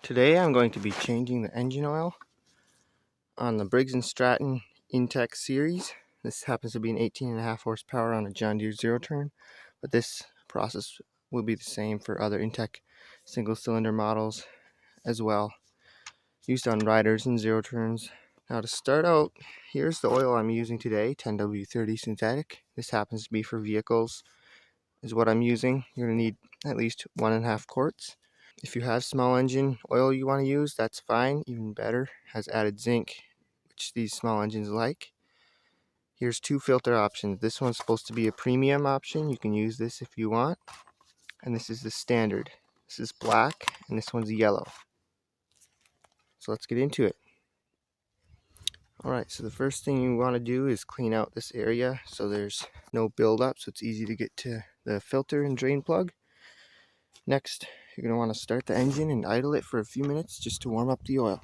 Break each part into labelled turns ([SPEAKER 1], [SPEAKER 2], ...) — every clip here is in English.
[SPEAKER 1] Today I'm going to be changing the engine oil on the Briggs and Stratton Intek series. This happens to be an 18.5 horsepower on a John Deere zero turn, but this process will be the same for other Intek single cylinder models as well, used on riders and zero turns. Now to start out, here's the oil I'm using today, 𝗟𝗓𝗕𝗘 synthetic. This happens to be for vehicles is what I'm using. You're going to need at least 1.5 quarts. If you have small engine oil you want to use, that's fine, even better. Has added zinc, which these small engines like. Here's two filter options. This one's supposed to be a premium option. You can use this if you want. And this is the standard. This is black and this one's yellow. So let's get into it. Alright, so the first thing you want to do is clean out this area so there's no buildup, so it's easy to get to the filter and drain plug. Next, you're going to want to start the engine and idle it for a few minutes just to warm up the oil.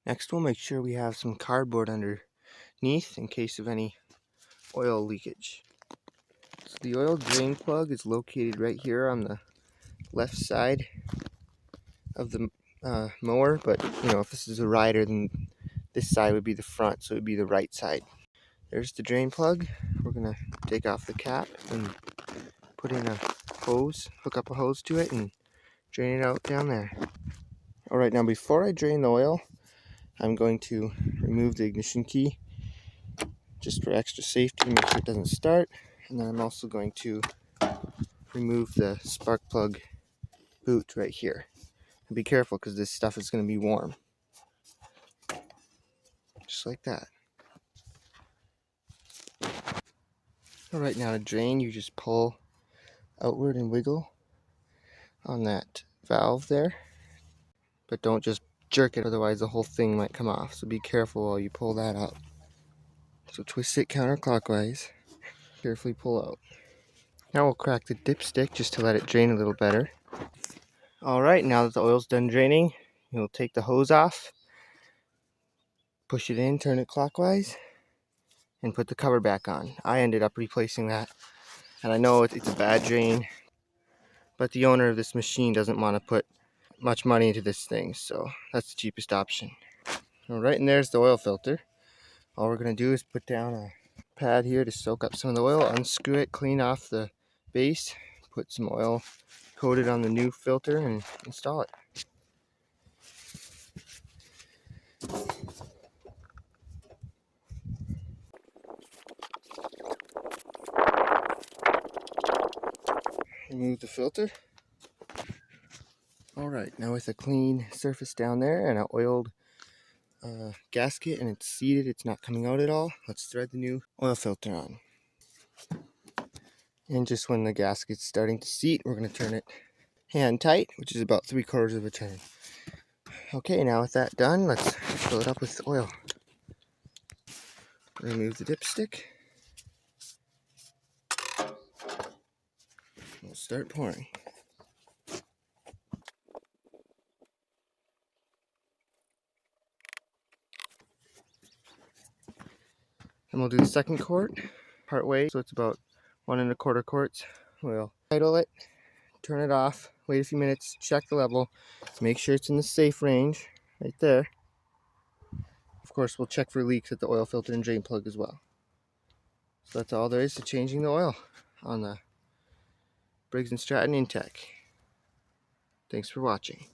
[SPEAKER 1] Next, we'll make sure we have some cardboard underneath in case of any oil leakage. So the oil drain plug is located right here on the left side of the mower, but if this is a rider, then this side would be the front, so it would be the right side. There's the drain plug. We're going to take off the cap and put in a hose, hook up a hose to it and drain it out down there. Alright, now before I drain the oil, I'm going to remove the ignition key just for extra safety, make sure it doesn't start. And then I'm also going to remove the spark plug boot right here. And be careful because this stuff is going to be warm. Just like that. Alright, now to drain, you just pull outward and wiggle on that valve there. But don't just jerk it, otherwise the whole thing might come off. So be careful while you pull that out. So twist it counterclockwise. Carefully pull out. Now we'll crack the dipstick just to let it drain a little better. Alright, now that the oil's done draining, you'll take the hose off, push it in, turn it clockwise, and put the cover back on. I ended up replacing that, and I know it's a bad drain, but the owner of this machine doesn't want to put much money into this thing, so that's the cheapest option. Alright, and there's the oil filter. All we're going to do is put down a pad here to soak up some of the oil, unscrew it, clean off the base, put some oil coated on the new filter and install it. Remove the filter. Alright, now with a clean surface down there and an oiled gasket and it's seated, it's not coming out at all, let's thread the new oil filter on. And just when the gasket's starting to seat, we're going to turn it hand tight, which is about 3/4 of a turn. Okay, now with that done, let's fill it up with oil. Remove the dipstick. We'll start pouring. And we'll do the second quart part way, so it's about 1 1/4 quarts. We'll idle it, turn it off, wait a few minutes, check the level, make sure it's in the safe range right there. Of course, we'll check for leaks at the oil filter and drain plug as well. So that's all there is to changing the oil on the Briggs and Stratton Intek. Thanks for watching.